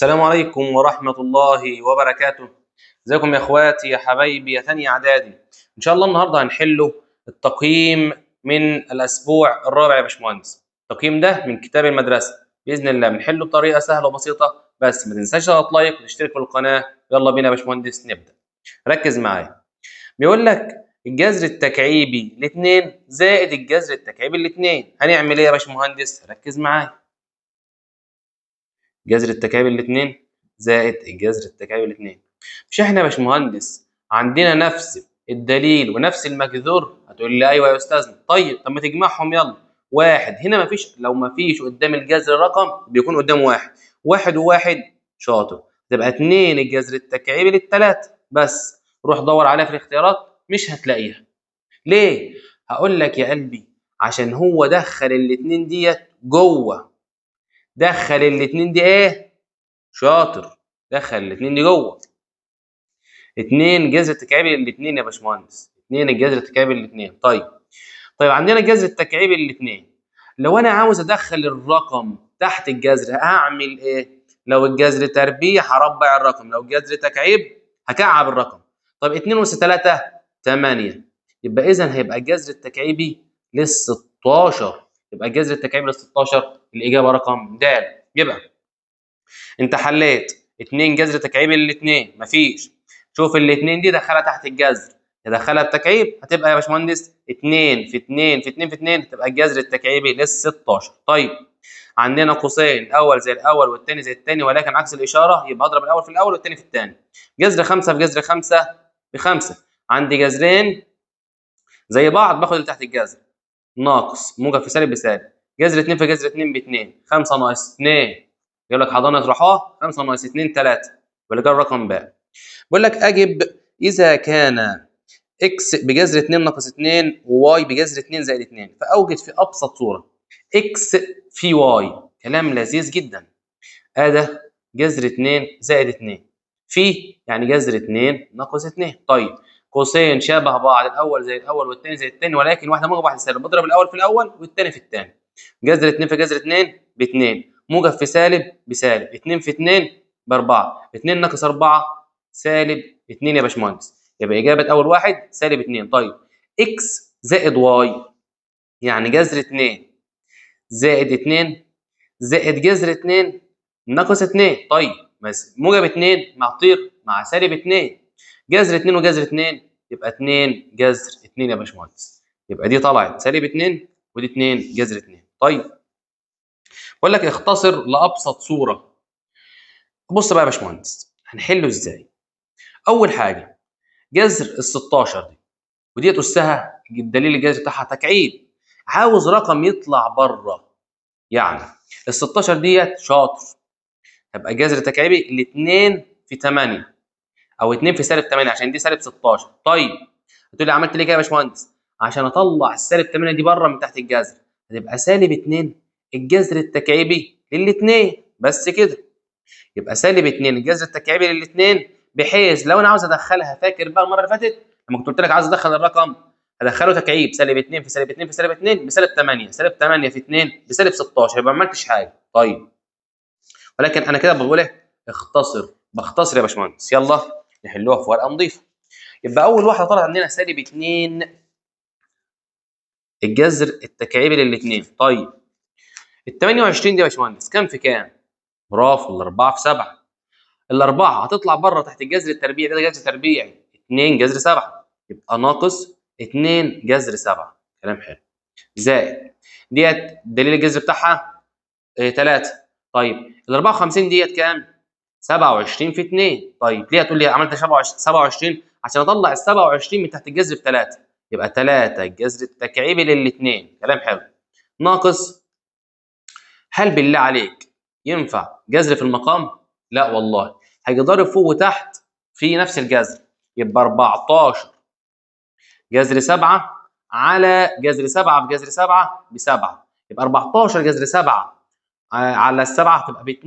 السلام عليكم ورحمة الله وبركاته. ازيكم يا اخواتي يا حبايبي يا تانية اعدادي؟ ان شاء الله النهارده هنحله التقييم من الاسبوع الرابع يا باشمهندس. التقييم ده من كتاب المدرسة باذن الله بنحله بطريقة سهلة وبسيطة، بس ما تنساش تضغط لايك وتشترك في القناة. يلا بينا يا باشمهندس نبدأ. ركز معايا. بيقول لك الجذر التكعيبي الاثنين زائد الجذر التكعيبي الاثنين، هنعمل ايه يا باشمهندس؟ ركز معايا. جذر التكعيب الاثنين زائد الجذر التكعيب الاثنين. مش احنا يا باشمهندس عندنا نفس الدليل ونفس المجذور؟ هتقول لي ايوه يا استاذنا. طيب طب ما تجمعهم يلا. واحد هنا ما فيش، لو ما فيش قدام الجذر رقم بيكون قدام واحد، واحد وواحد شاطر، تبقى اتنين الجذر التكعيبي للتلاته بس. روح دور عليها في الاختيارات مش هتلاقيها. ليه؟ هقول لك يا قلبي، عشان هو دخل الاتنين ديت جوه. دخل الاتنين دي ايه؟ شاطر، دخل الاثنين دي جوه. اتنين جذر التكعيبي للاثنين يا باشمهندس، اتنين الجذر التكعيبي للاثنين. طيب عندنا الجذر التكعيبي للاثنين. لو انا عاوز ادخل الرقم تحت الجذر هعمل ايه؟ لو الجذر تربيع هربع الرقم، لو الجذر تكعيب هكعب الرقم. طب 2 أس 3 8، يبقى اذا هيبقى الجذر التكعيبي لل 16. يبقى الجذر التكعيبي لل 16 الاجابه رقم د. يبقى انت حليت 2 جذر تكعيبي للاثنين مفيش. شوف الاثنين دي دخلها تحت الجذر، تدخلها بتكعيب هتبقى يا باشمهندس 2 في 2 في 2 في 2، تبقى الجذر التكعيبي لل 16. طيب عندنا قوسين، الاول زي الاول والثاني زي الثاني ولكن عكس الاشاره، يبقى اضرب الاول في الاول والثاني في الثاني. جذر 5 في جذر 5 ب5. عندي جذرين زي بعض باخد اللي تحت الجذر، ناقص موجب في سالب بسالب. جذر 2 في جذر 2 ب2، 5 ناقص 2 يقول لك حضانه رحاه، 5 ناقص 2 3، يبقى ده الرقم باء. بيقول لك اجب اذا كان اكس بجذر 2 ناقص 2 وواي بجذر 2 زائد 2، فاوجد في ابسط صوره اكس في واي. كلام لذيذ جدا. ده جذر 2 زائد 2 في يعني جذر 2 ناقص 2. طيب قوسين شبه بعض، الاول زي الاول والثاني زي الثاني ولكن واحده موجب واحده سالب، بضرب الاول في الاول والثاني في الثاني. جذر 2 في جذر 2 ب2، موجب في سالب بسالب، 2 في 2 ب4، 2 ناقص 4 سالب 2 يا باشمهندس. يبقى اجابه اول واحد سالب 2. طيب اكس زائد واي يعني جذر 2 زائد 2 زائد جذر 2 ناقص 2. طيب بس موجب 2 مع طير مع سالب 2، جذر 2 وجذر 2 يبقى 2 جذر 2 يا باشمهندس. يبقى دي طلعت سالب 2 ودي 2 جذر 2. طيب بقول لك اختصر لابسط صوره. بص بقى يا باشمهندس هنحله ازاي. اول حاجه جذر ال 16 دي وديت اسها الدليل الجذري بتاعها تكعيب، عاوز رقم يطلع بره. يعني ال 16 ديت شاطر، هيبقى جذر تكعيبي ال 2 في 8 او 2 في سالب 8 عشان دي سالب 16. طيب هتقول لي عملت ليه كده يا باشمهندس؟ عشان اطلع السالب 8 دي بره من تحت الجذر، هتبقى سالب 2 الجذر التكعيبي للاثنين بس كده. يبقى سالب 2 الجذر التكعيبي للاثنين، بحيث لو انا عاوز ادخلها، فاكر بقى المره اللي فاتت لما كنت قلت لك عاوز ادخل الرقم هدخله تكعيب، سالب 2 في سالب 2 في سالب 2 بسالب 8، سالب 8 في 2 بسالب 16، يبقى ما عملتش حاجه. طيب ولكن انا كده بقول ايه؟ بختصر يا باشمهندس. يلا نحلوها في ورقه نظيفه. يبقى اول واحده طلعت عندنا سالب 2 الجذر التكعيبي للاثنين. طيب ال 28 دي يا باشمهندس كام في كام؟ برافو، الاربعه في 7. الاربعه هتطلع بره تحت الجذر التربيعي، ده جذر تربيعي 2 جذر 7، يبقى ناقص 2 جذر 7. كلام حلو. زائد ديت دليل الجذر بتاعها 3. طيب ال 54 ديت كام؟ 27 في 2. طيب ليه هتقول لي عملت 27؟ عشان اطلع ال 27 من تحت الجذر ب 3، يبقى 3 الجذر التكعيبي للاثنين. كلام حلو. ناقص، هل بالله عليك ينفع جذر في المقام؟ لا والله، هيجي ضارب فوق وتحت في نفس الجذر، يبقى 14 جذر 7 على جذر 7 في جذر 7 ب7، يبقى 14 جذر 7 على السبعه تبقى ب2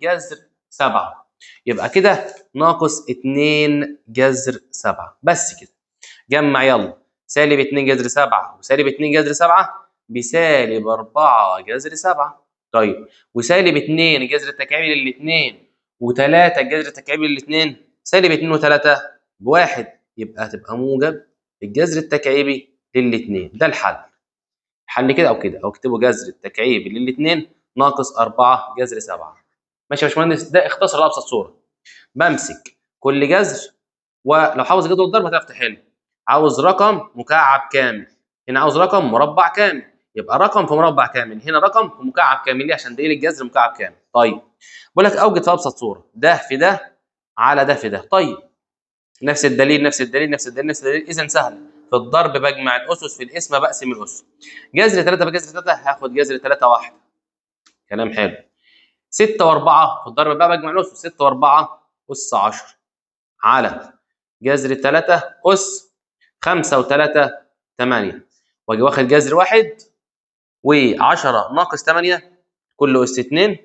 جذر 7، يبقى كده ناقص 2 جذر 7 بس كده. جمع يلا، سالب 2 جذر 7 وسالب 2 جذر 7 بسالب 4 جذر 7. طيب وسالب 2 جذر التكعيبي للاثنين و3 الجذر التكعيبي للاثنين سالب 2 و3 ب1، يبقى هتبقى موجب الجذر التكعيبي للاثنين. ده الحل كده او كده، او اكتبوا جذر التكعيبي للاثنين ناقص 4 جذر 7. ماشي يا باشمهندس؟ ده اختصر لابسط صوره. بمسك كل جذر، ولو عاوز جدول الضرب هتعرف تحل. عاوز رقم مكعب كامل، هنا عاوز رقم مربع كامل، يبقى رقم في مربع كامل، هنا رقم في مكعب كامل. ليه؟ عشان دليل الجذر مكعب كامل. طيب بقول لك اوجد في ابسط صوره ده في ده على ده في ده. طيب نفس الدليل نفس الدليل نفس الدليل نفس الدليل، اذا سهل. في الضرب بجمع الاسس، في القسمه بقسم الاسس. جذر 3 بجذر 3 هاخد جذر 3 واحده. كلام حلو. 6 و4 في الضرب بقى بجمع الاسس، 6 و4 اس 10 على جذر 3 اس 5 و3 8، واجي واخد جذر واحد و10 ناقص 8 كل اس 2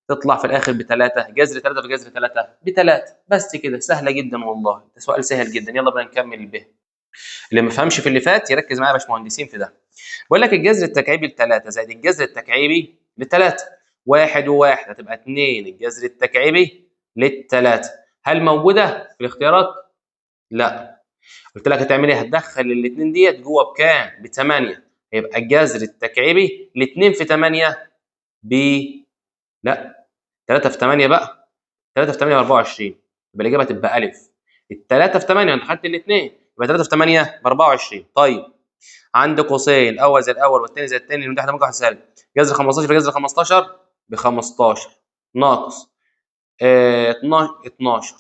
تطلع في الاخر ب3. جذر 3 في جذر 3 ب3. بس كده سهله جدا والله، ده سؤال سهل جدا. يلا بقى نكمل به. اللي ما فهمش في اللي فات يركز معايا يا باشمهندسين في ده. بقول لك الجذر التكعيبي ل3 زائد الجذر التكعيبي ل3، واحد وواحد هتبقى 2 الجذر التكعيبي لل3. هل موجوده في الاختيارات؟ لا. قلت لك هتعمل ايه؟ هتدخل الاثنين ديت جوه بكام؟ ب8. يبقى الجذر التكعيبي ل2 في 8 ب لا 3 في 8 بقى، 3 في 8 ب 24، يبقى الاجابه تبقى الف. ال3 في 8 انت خدت الاثنين، يبقى 3 في 8 ب 24. طيب عندي قوسين، الاول زي الاول والثاني زي الثاني، من تحت ممكن واحد سالب. جذر 15 في جذر 15 ب 15 ناقص 12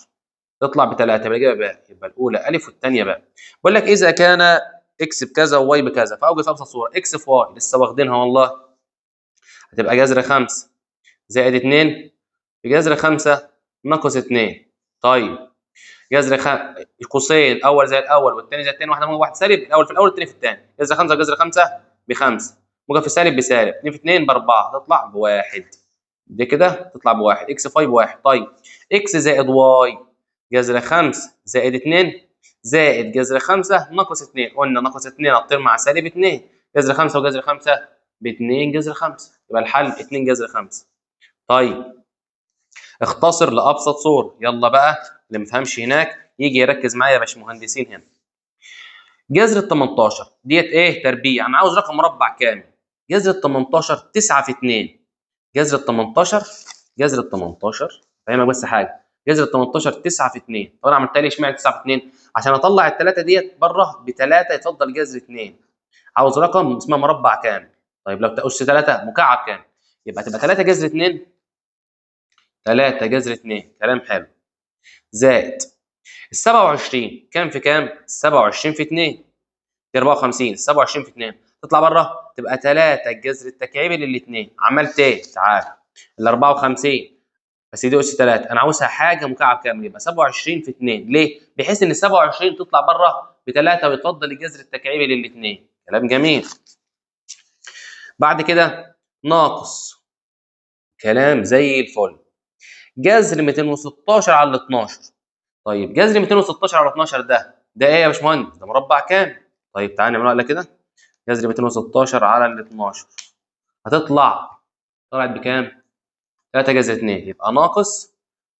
تطلع ب3، يبقى الاجابه باء. يبقى الاولى الف والثانيه باء. بقول لك اذا كان اكس بكذا وواي بكذا فاوجد في ابسط صوره. اكس في واي لسه واخدينها والله، هتبقى جذر 5 زائد 2 في جذر 5 ناقص 2. طيب القوسين الاول زي الاول والثاني زي الثاني، واحده موجب واحد سالب، الاول في الاول والثاني في الثاني. جذر 5 وجذر 5 ب5، موجب في سالب بسالب، 2 في 2 ب4 تطلع بواحد. دي كده تطلع بواحد. اكس 5 بواحد. طيب اكس زائد واي جذر 5 زائد 2 زائد جذر 5 ناقص 2. قلنا ناقص 2 هتطير مع سالب 2. جذر 5 وجذر 5 ب2 جذر 5، يبقى الحل 2 جذر 5. طيب اختصر لابسط صوره. يلا بقى اللي ما فهمش هناك يجي يركز معايا يا باشمهندسين هنا. جذر ال 18 ديت ايه؟ تربيع. انا عاوز رقم مربع كامل. جذر ال 18 9 في 2. جذر ال 18 جذر ال 18 فاهمك بس حاجه. جذر ال 18 9 في 2. طب انا عملتها ليه اشمعنى 9 في 2؟ عشان اطلع الثلاثه ديت بره ب3 يتفضل جذر 2. عاوز رقم اسمها مربع كامل. طيب لو تقص 3 مكعب كامل، يبقى تبقى 3 جذر 2. 3 جذر 2 كلام حلو. زائد ال 27 كام في كام؟ 27 في 2 دي 54. 27 في 2 تطلع بره تبقى 3 الجذر التكعيبي للاثنين. عملت ايه؟ تعال ال 54 بس دي اس 3 انا عاوزها حاجه مكعب كامل، يبقى 27 في 2. ليه؟ بحيث ان ال 27 تطلع بره ب3 ويتفضل الجذر التكعيبي للاثنين. كلام جميل. بعد كده ناقص كلام زي الفل. جذر 216 على 12. طيب جذر 216 على 12 ده ايه يا باشمهندس؟ ده مربع كامل. طيب تعالى نعملها كده. جذر 216 على ال 12 طلعت بكام؟ 3 جذر 2، يبقى ناقص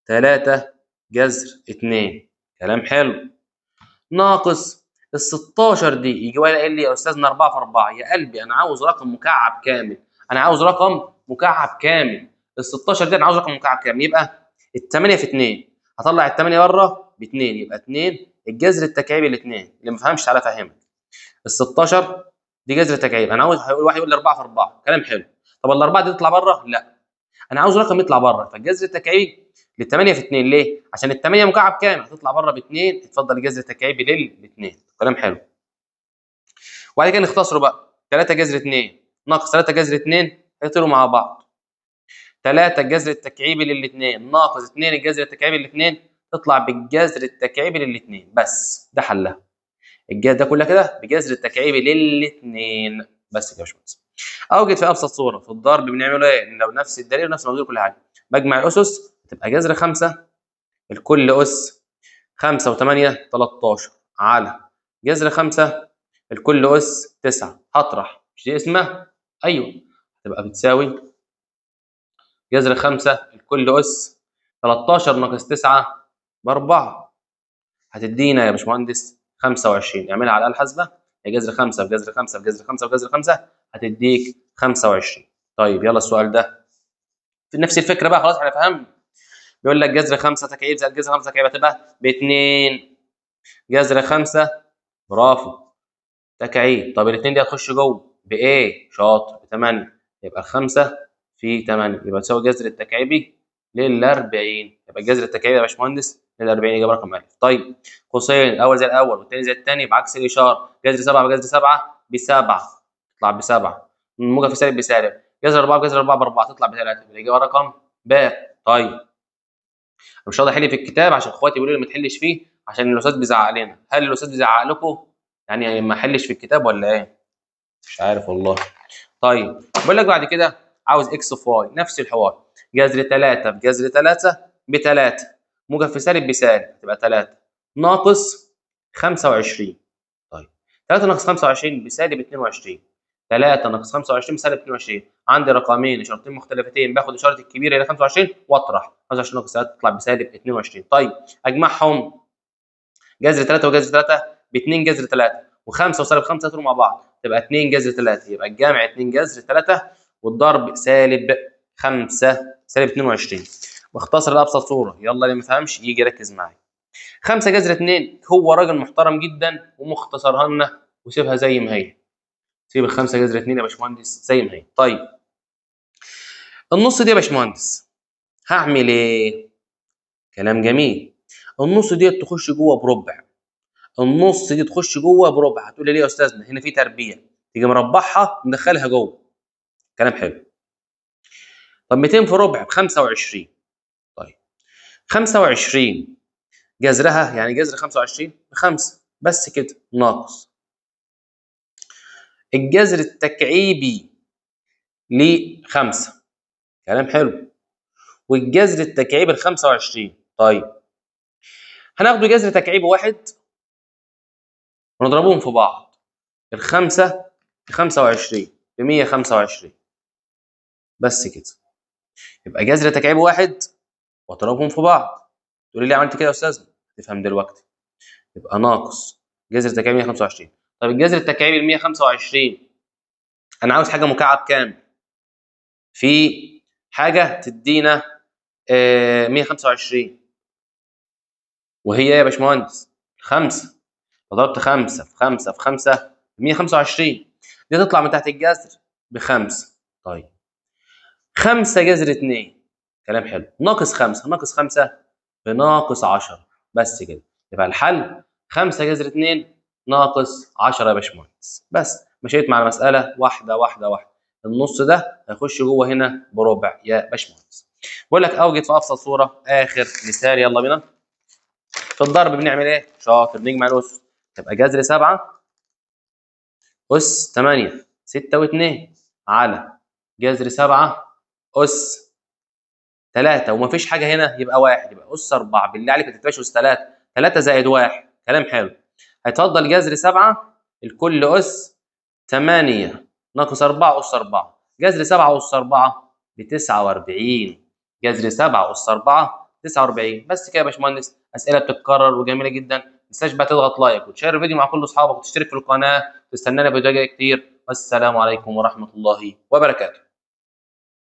3 جذر 2. كلام حلو. ناقص ال 16 دي يجي يقول لي يا استاذنا 4 في 4. يا قلبي انا عاوز رقم مكعب كامل، انا عاوز رقم مكعب كامل. ال 16 دي انا عاوز رقم مكعب كامل، يبقى ال 8 في 2 هطلع ال 8 بره ب 2، يبقى 2 الجذر التكعيبي ل 2. اللي ما فهمش تعالى افهمك. ال 16 دي جذر تكعيبي، انا عاوز واحد يقول لي 4 في 4. كلام حلو. طب الاربعه دي تطلع بره؟ لا، انا عاوز رقم يطلع بره. فالجذر التكعيبي لل 8 في 2. ليه؟ عشان ال 8 مكعب كامل هتطلع بره ب 2، اتفضل الجذر التكعيبي لل2. كلام حلو. وبعد كده نختصره بقى. 3 جذر 2 ناقص 3 جذر 2 هيطيروا مع بعض. 3 الجذر التكعيبي للاثنين ناقص 2 الجذر التكعيبي للاثنين تطلع بالجذر التكعيبي للاثنين. بس ده حلها. الجذر ده كلها كده بجذر التكعيبي للاثنين بس كده يا باشمهندس. اوجد في ابسط صوره. في الضرب بنعمله ايه؟ لو نفس الدليل ونفس المقدار كل حاجه بجمع الاسس تبقى جذر 5 الكل اس 5 و8 13 على جذر 5 الكل اس 9. هطرح، مش دي اسمها؟ ايوه، تبقى بتساوي جذر 5 الكل اس 13 ناقص 9 ب4، هتدينا يا باشمهندس 25. اعملها على الآلة الحاسبة، هي جذر 5 في جذر 5 في جذر 5 في جذر 5 هتديك 25. طيب يلا السؤال ده في نفس الفكرة بقى، خلاص احنا فهمنا. بيقول لك جذر 5 تكعيب زائد جذر 5 تكعيب هتبقى ب2. جذر 5 برافو تكعيب، طب الاثنين دي هتخش جوه بايه؟ شاطر، ب8. يبقى 5 في 8 يبقى تساوي جذر التكعيبي لل 40. يبقى الجذر التكعيبي يا باشمهندس لل 40، اجابه رقم الف. طيب قوسين، الاول زي الاول والثاني زي الثاني بعكس الاشاره. جذر 7 بجذر 7 ب7 تطلع ب7، موجب في سالب بسالب. جذر 4 بجذر 4 ب4 تطلع ب3. الاجابه رقم ب. طيب مش راضي احل في الكتاب عشان اخواتي بيقولوا لي ما تحلش فيه عشان الاستاذ بيزعق لنا. هل الاستاذ بيزعق لكم يعني ما احلش في الكتاب ولا ايه؟ مش عارف والله. طيب بقول لك بعد كده عاوز اكس في واي، نفس الحوار. جذر 3 في جذر 3 ب3 موجب في سالب بسالب تبقى 3 ناقص 25. طيب 3 ناقص 25 بسالب 22. 3 ناقص 25 بسالب 22. عندي رقمين اشارتين مختلفتين، باخد اشاره الكبيره الى 25 واطرح 25 ناقص 3 تطلع بسالب 22. طيب اجمعهم، جذر 3 وجذر 3 ب2 جذر 3 و5 وسالب 5 يطيروا مع بعض تبقى 2 جذر 3. يبقى الجامع 2 جذر 3 والضرب سالب 5 سالب 22. واختصر لابسط صوره، يلا اللي ما فهمش يجي يركز معايا. 5 جذر 2 هو راجل محترم جدا ومختصرها لنا وسيبها زي ما هي. سيب ال5 جذر 2 يا باشمهندس زي ما هي. طيب النص دي يا باشمهندس هعمل ايه؟ كلام جميل. النص دي تخش جوه بربع، النص دي تخش جوه بربع. هتقول لي ليه يا استاذنا؟ هنا في تربيع، تيجي مربعها ندخلها جوه. كلام حلو. طب 200 في ربع ب 25. طيب 25 جذرها يعني جذر 25 ب5 بس كده ناقص الجذر التكعيبي ل5. كلام حلو. والجذر التكعيبي ل 25. طيب هناخده جذر تكعيبي واحد ونضربهم في بعض. الخمسة ب 25 ب 125 بس كده. يبقى جذر تكعيب واحد واضربهم في بعض. تقول لي ليه عملت كده يا استاذ؟ تفهم دلوقتي. يبقى ناقص جذر تكعيب 125. طب الجذر التكعيبي ال 125 انا عاوز حاجه مكعب كام؟ في حاجه تدينا 125 وهي يا باشمهندس 5. ضربت 5 في 5 في 5 ب 125 دي تطلع من تحت الجذر بخمسه. طيب 5 جذر 2 كلام حلو ناقص 5 ناقص 5 بناقص 10 بس كده. يبقى الحل 5 جذر 2 ناقص 10 يا باشمهندس. بس مشيت مع المساله واحده واحده واحده. النص ده هيخش جوه هنا بربع يا باشمهندس. بقول لك اوجد في ابسط صوره اخر مثال. يلا بينا. في الضرب بنعمل ايه؟ شاطر، بنجمع الاس. تبقى جذر 7 اس 8 6 و2 على جذر 7 اس 3 ومفيش حاجه هنا يبقى 1 يبقى اس 4. بالله عليك ما تكتبش اس 3. 3 زائد 1 كلام حلو. هيتفضل جذر 7 الكل اس 8 ناقص 4 اس 4. جذر 7 اس 4 ب 49. جذر 7 اس 4 49 بس كده يا باشمهندس. اسئله بتتكرر وجميله جدا. ما تنساش بقى تضغط لايك وتشير الفيديو مع كل اصحابك وتشترك في القناه. تستنانا فيديوهات كتير. والسلام عليكم ورحمه الله وبركاته.